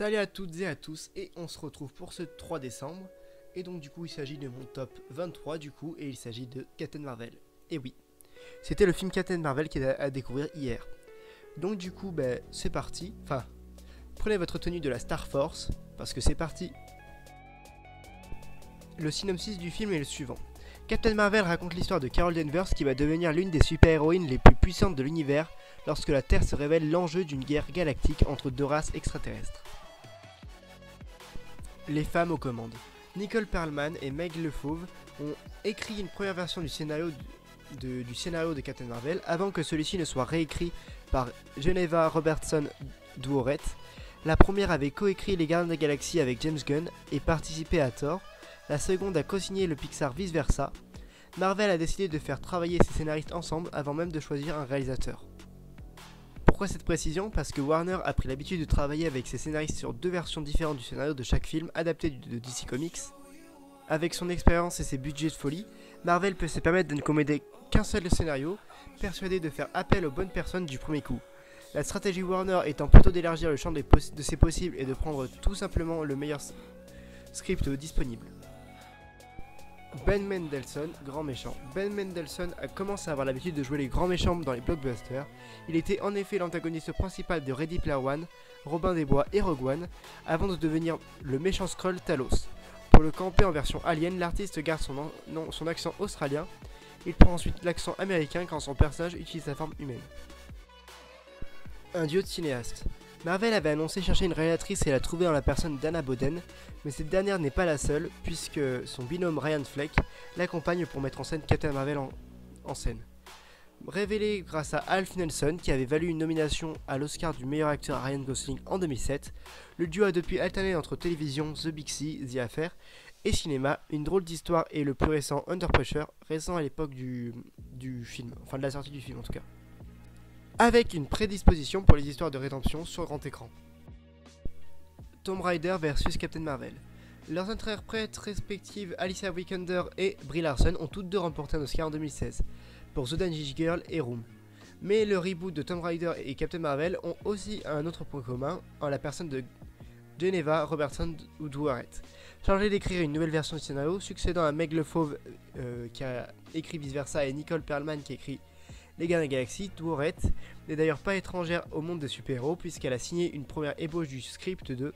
Salut à toutes et à tous, et on se retrouve pour ce 3 décembre. Et donc du coup il s'agit de mon top 23 du coup, et il s'agit de Captain Marvel. Et oui, c'était le film Captain Marvel qui est à découvrir hier. Donc du coup c'est parti, enfin prenez votre tenue de la Star Force, parce que c'est parti. Le synopsis du film est le suivant. Captain Marvel raconte l'histoire de Carol Danvers qui va devenir l'une des super-héroïnes les plus puissantes de l'univers lorsque la Terre se révèle l'enjeu d'une guerre galactique entre deux races extraterrestres. Les femmes aux commandes. Nicole Perlman et Meg LeFauve ont écrit une première version du scénario de Captain Marvel avant que celui-ci ne soit réécrit par Geneva Robertson Dworet. La première avait coécrit Les Gardiens de la Galaxie avec James Gunn et participé à Thor. La seconde a co-signé le Pixar Vice Versa. Marvel a décidé de faire travailler ses scénaristes ensemble avant même de choisir un réalisateur. Pourquoi cette précision? Parce que Warner a pris l'habitude de travailler avec ses scénaristes sur deux versions différentes du scénario de chaque film adapté de DC Comics. Avec son expérience et ses budgets de folie, Marvel peut se permettre de ne commander qu'un seul scénario, persuadé de faire appel aux bonnes personnes du premier coup. La stratégie Warner étant plutôt d'élargir le champ de ses possibles et de prendre tout simplement le meilleur script disponible. Ben Mendelsohn, grand méchant. Ben Mendelsohn a commencé à avoir l'habitude de jouer les grands méchants dans les blockbusters. Il était en effet l'antagoniste principal de Ready Player One, Robin des Bois et Rogue One, avant de devenir le méchant Skrull Talos. Pour le camper en version alien, l'artiste garde son accent australien. Il prend ensuite l'accent américain quand son personnage utilise sa forme humaine. Un duo de cinéastes. Marvel avait annoncé chercher une réalisatrice et l'a trouvée dans la personne d'Anna Boden, mais cette dernière n'est pas la seule, puisque son binôme Ryan Fleck l'accompagne pour mettre en scène Captain Marvel en scène. Révélé grâce à Alf Nelson, qui avait valu une nomination à l'Oscar du meilleur acteur à Ryan Gosling en 2007, le duo a depuis alterné entre télévision, The Big Sea, The Affair, et cinéma, Une drôle d'histoire et le plus récent Under Pressure, récent à l'époque du film, enfin de la sortie du film en tout cas. Avec une prédisposition pour les histoires de rédemption sur grand écran. Tomb Raider versus Captain Marvel. Leurs interprètes respectives Alicia Vikander et Brie Larson ont toutes deux remporté un Oscar en 2016 pour The Danish Girl et Room. Mais le reboot de Tomb Raider et Captain Marvel ont aussi un autre point commun en la personne de Geneva Robertson Dworet, chargée d'écrire une nouvelle version du scénario, succédant à Meg LeFauve qui a écrit Vice Versa et Nicole Perlman qui a écrit Les Gardiens de la Galaxie. Dworet n'est d'ailleurs pas étrangère au monde des super-héros puisqu'elle a signé une première ébauche du script de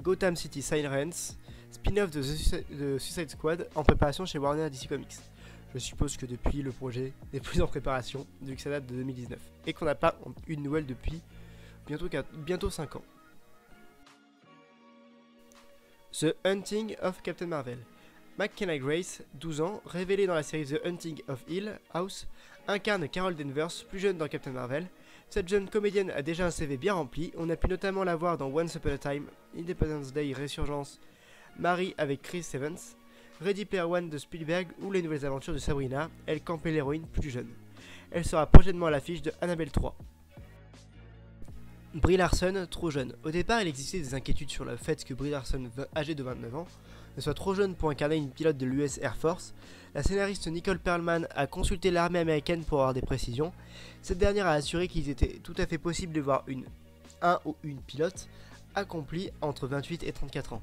Gotham City Sirens, spin-off de Suicide Squad en préparation chez Warner DC Comics. Je suppose que depuis le projet n'est plus en préparation, vu que ça date de 2019, et qu'on n'a pas eu de nouvelles depuis bientôt 5 ans. The Hunting of Captain Marvel. McKenna Grace, 12 ans, révélée dans la série The Hunting of Hill House, incarne Carol Danvers, plus jeune dans Captain Marvel. Cette jeune comédienne a déjà un CV bien rempli, on a pu notamment la voir dans Once Upon a Time, Independence Day, Résurgence, Marie avec Chris Evans, Ready Player One de Spielberg ou Les Nouvelles Aventures de Sabrina, elle campait l'héroïne plus jeune. Elle sera prochainement à l'affiche de Annabelle 3. Brie Larson, trop jeune. Au départ, il existait des inquiétudes sur le fait que Brie Larson, âgée de 29 ans, ne soit trop jeune pour incarner une pilote de l'US Air Force. La scénariste Nicole Perlman a consulté l'armée américaine pour avoir des précisions. Cette dernière a assuré qu'il était tout à fait possible de voir un ou une pilote accomplie entre 28 et 34 ans.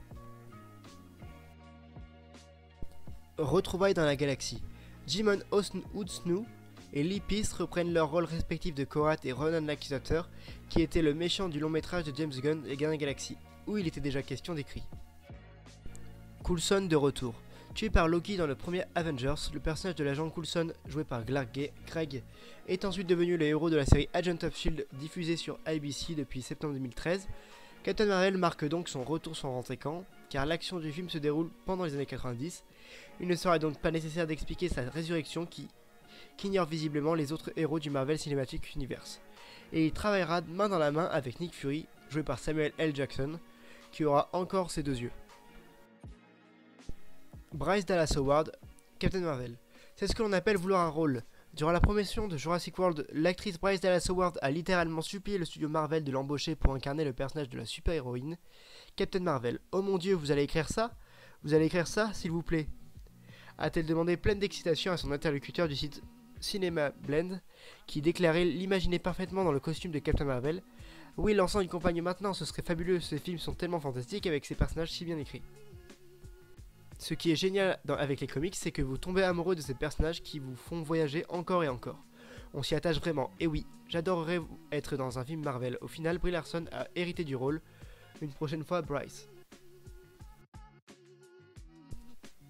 Retrouvailles dans la galaxie. Jimon Hounsou et Lee Peace reprennent leurs rôles respectifs de Korat et Ronan l'Accusateur, qui était le méchant du long métrage de James Gunn, Les Gardiens de la Galaxie, où il était déjà question d'écrit. Coulson de retour. Tué par Loki dans le premier Avengers, le personnage de l'agent Coulson, joué par Greg, est ensuite devenu le héros de la série Agent of S.H.I.E.L.D. diffusée sur ABC depuis septembre 2013. Captain Marvel marque donc son retour sans rentrer camp, car l'action du film se déroule pendant les années 90. Il ne sera donc pas nécessaire d'expliquer sa résurrection qu'ignore visiblement les autres héros du Marvel Cinematic Universe. Et il travaillera main dans la main avec Nick Fury, joué par Samuel L. Jackson, qui aura encore ses deux yeux. Bryce Dallas Howard, Captain Marvel. C'est ce que l'on appelle vouloir un rôle. Durant la promotion de Jurassic World, l'actrice Bryce Dallas Howard a littéralement supplié le studio Marvel de l'embaucher pour incarner le personnage de la super-héroïne. Captain Marvel. Oh mon dieu, vous allez écrire ça? Vous allez écrire ça, s'il vous plaît? A-t-elle demandé pleine d'excitation à son interlocuteur du site Cinema Blend, qui déclarait l'imaginer parfaitement dans le costume de Captain Marvel. Oui, lançant une campagne maintenant, ce serait fabuleux, ces films sont tellement fantastiques avec ces personnages si bien écrits. Ce qui est génial avec les comics, c'est que vous tombez amoureux de ces personnages qui vous font voyager encore et encore. On s'y attache vraiment, et oui, j'adorerais être dans un film Marvel. Au final, Brie Larson a hérité du rôle, une prochaine fois Bryce.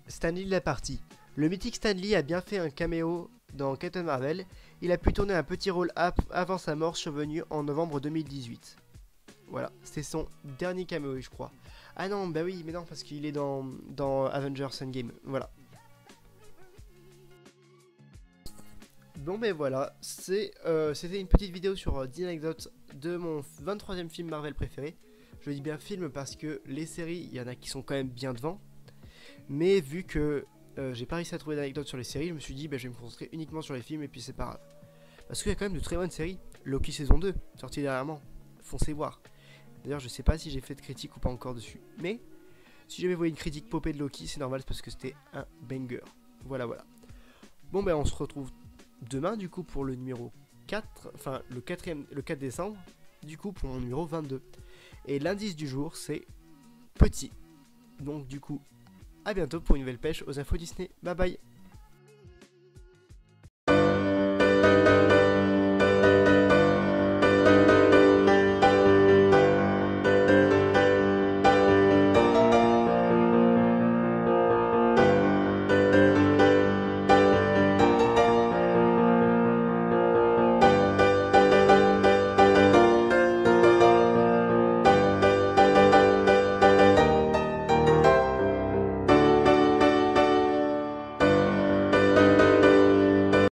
Stan Lee la partie. Le mythique Stan Lee a bien fait un caméo dans Captain Marvel. Il a pu tourner un petit rôle avant sa mort survenue en novembre 2018. Voilà, c'était son dernier caméo, je crois. Ah non, bah oui, mais non, parce qu'il est dans Avengers Endgame. Voilà. Bon, ben voilà, c'était une petite vidéo sur 10 anecdotes de mon 23e film Marvel préféré. Je dis bien film parce que les séries, il y en a qui sont quand même bien devant. Mais vu que j'ai pas réussi à trouver d'anecdotes sur les séries, je me suis dit, bah, je vais me concentrer uniquement sur les films et puis c'est pas grave. Parce qu'il y a quand même de très bonnes séries. Loki saison 2, sortie dernièrement. Foncez voir. D'ailleurs, je sais pas si j'ai fait de critique ou pas encore dessus. Mais si jamais vous voyez une critique popée de Loki, c'est normal, c'est parce que c'était un banger. Voilà, voilà. Bon, ben on se retrouve demain du coup pour le numéro 4, enfin le 4 décembre, du coup pour mon numéro 22. Et l'indice du jour c'est petit. Donc du coup, à bientôt pour une nouvelle pêche aux infos Disney. Bye bye.